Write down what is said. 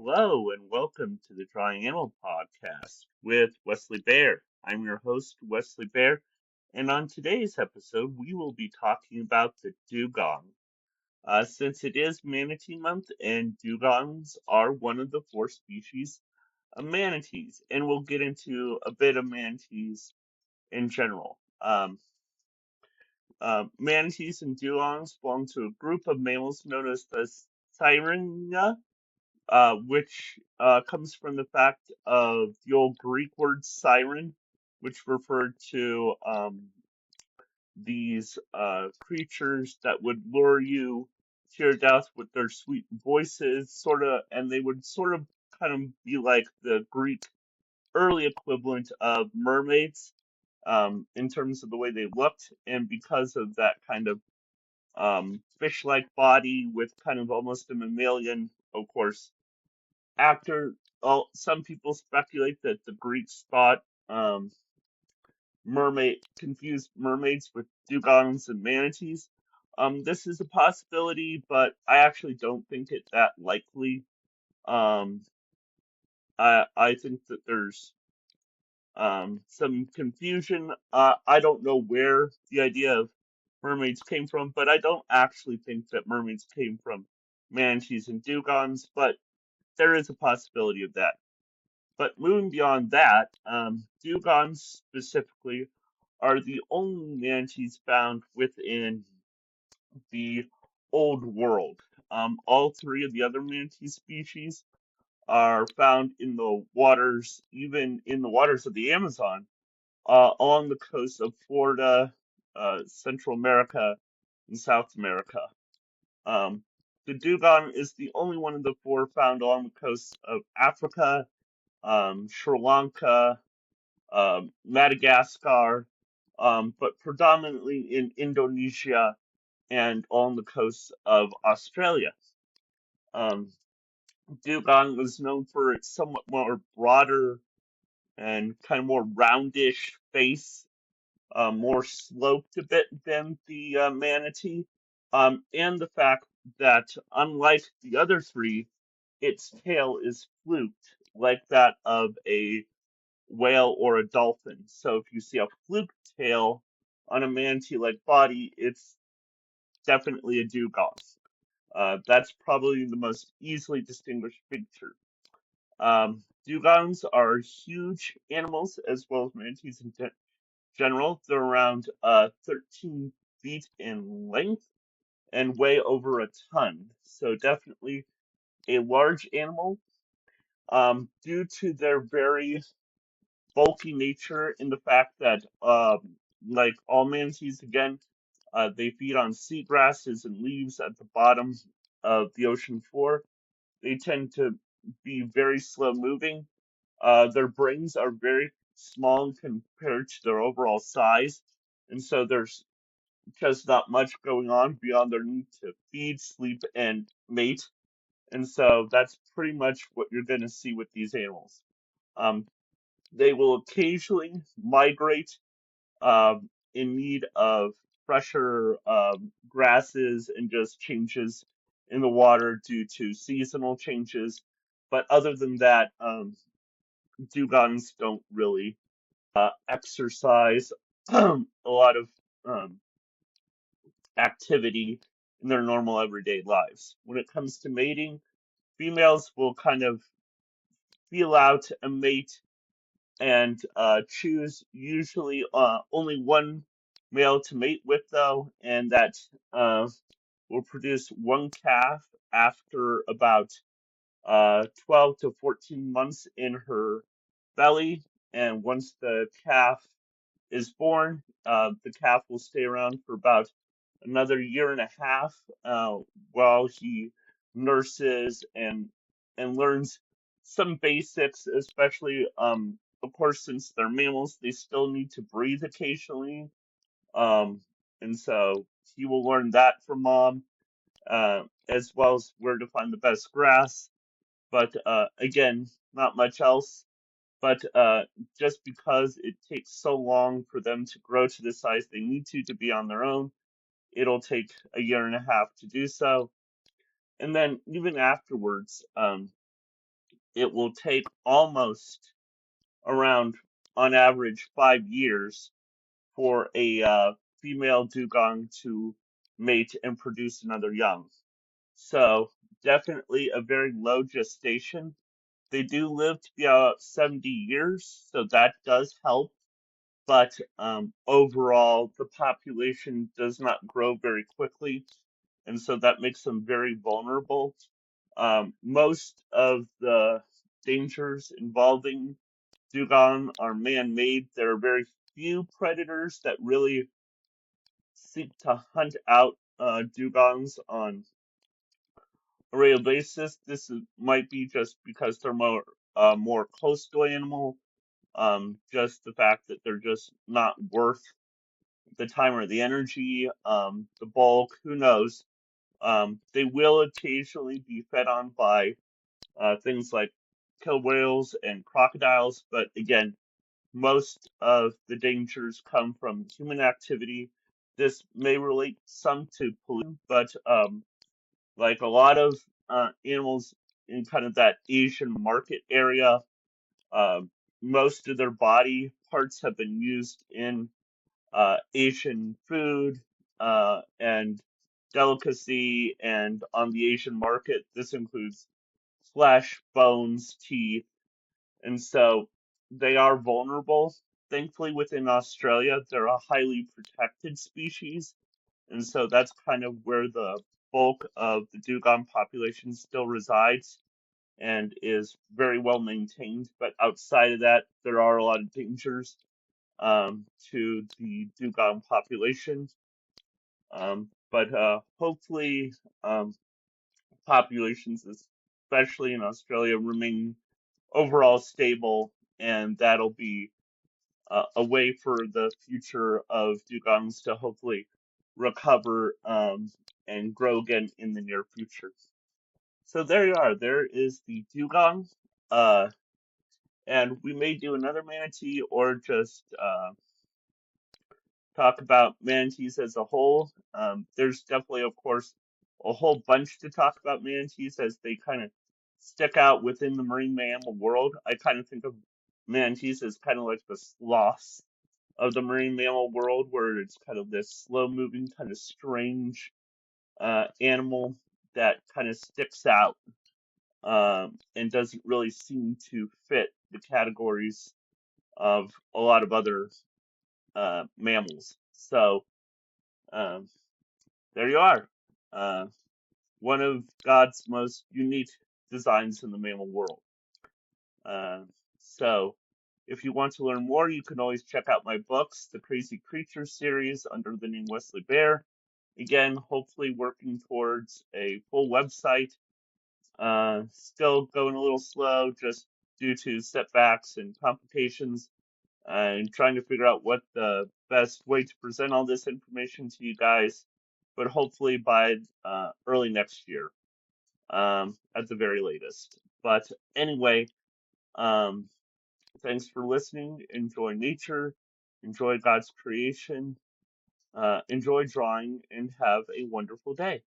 Hello and welcome to the Drawing Animal Podcast with Wesley Bare. I'm your host, Wesley Bare, and on today's episode, we will be talking about the dugong. Since it is Manatee Month and dugongs are one of the four species of manatees, and we'll get into a bit of manatees in general. Manatees and dugongs belong to a group of mammals known as the sirens, which comes from the fact of the old Greek word siren, which referred to these creatures that would lure you to your death with their sweet voices, sort of, and they would sort of kind of be like the Greek early equivalent of mermaids in terms of the way they looked, and because of that kind of fish-like body with kind of almost a mammalian, of course, after some people speculate that the Greeks thought mermaid confused mermaids with dugongs and manatees. This is a possibility, but I actually don't think it that likely. Um, I think that there's some confusion. I don't know where the idea of mermaids came from, but I don't actually think that mermaids came from manatees and dugongs, but there is a possibility of that. But moving beyond that, dugongs specifically are the only manatees found within the Old World. All three of the other manatee species are found in the waters, even in the waters of the Amazon, along the coast of Florida, Central America, and South America. Um, the dugong is the only one of the four found along the coast of Africa, Sri Lanka, Madagascar, but predominantly in Indonesia and on the coast of Australia. Um, Dugong is known for its somewhat more broader and kind of more roundish face, more sloped a bit than the manatee, and the fact that unlike the other three, its tail is fluked like that of a whale or a dolphin. So if you see a fluke tail on a manatee-like body, it's definitely a dugong. That's probably the most easily distinguished feature. Dugongs are huge animals as well as manatees in general. They're around 13 feet in length and weigh over a ton. So definitely a large animal. Due to their very bulky nature in the fact that, like all manatees, again, they feed on seagrasses and leaves at the bottom of the ocean floor. They tend to be very slow moving. Their brains are very small compared to their overall size, and so there's just not much going on beyond their need to feed, sleep, and mate. And so that's pretty much what you're going to see with these animals. Um, they will occasionally migrate in need of fresher grasses and just changes in the water due to seasonal changes. But other than that, dugongs don't really exercise a lot of um, activity in their normal everyday lives. When it comes to mating, females will kind of feel out a mate and choose usually only one male to mate with, though, and that will produce one calf after about 12 to 14 months in her belly. And once the calf is born, the calf will stay around for about another year and a half while he nurses and learns some basics, especially of course since they're mammals, they still need to breathe occasionally. Um, and so he will learn that from mom, as well as where to find the best grass. But again, not much else. But just because it takes so long for them to grow to the size they need to be on their own, it'll take a year and a half to do so. And then even afterwards, it will take almost around, on average, 5 years for a female dugong to mate and produce another young. So definitely a very low gestation. They do live to be about 70 years, so that does help. But overall, the population does not grow very quickly, and so that makes them very vulnerable. Most of the dangers involving dugong are man-made. There are very few predators that really seek to hunt out dugongs on a regular basis. Might be just because they're more coastal animal. Just the fact that they're just not worth the time or the energy, the bulk. Who knows? They will occasionally be fed on by things like killer whales and crocodiles, but again, most of the dangers come from human activity. This may relate some to pollution, but like a lot of animals in kind of that Asian market area, most of their body parts have been used in Asian food and delicacy, and on the Asian market, this includes flesh, bones, teeth, and so they are vulnerable. Thankfully, within Australia, they're a highly protected species, and so that's kind of where the bulk of the dugong population still resides and is very well maintained. But outside of that, there are a lot of dangers to the dugong population. But hopefully, populations, especially in Australia, remain overall stable, and that'll be a way for the future of dugongs to hopefully recover and grow again in the near future. So there you are. There is the dugong. Uh, and we may do another manatee or just talk about manatees as a whole. There's definitely, of course, a whole bunch to talk about manatees as they kind of stick out within the marine mammal world. I kind of think of manatees as kind of like the sloths of the marine mammal world, where it's kind of this slow moving, kind of strange animal that kind of sticks out and doesn't really seem to fit the categories of a lot of other mammals. So um, there you are. Uh, One of God's most unique designs in the mammal world. Uh, so, if you want to learn more, you can always check out my books, the Crazy Creatures series under the name Wesley Bare. Again, hopefully working towards a full website. Still going a little slow just due to setbacks and complications and trying to figure out what the best way to present all this information to you guys, but hopefully by early next year at the very latest. But anyway, um, thanks for listening. Enjoy nature, enjoy God's creation, enjoy drawing, and have a wonderful day.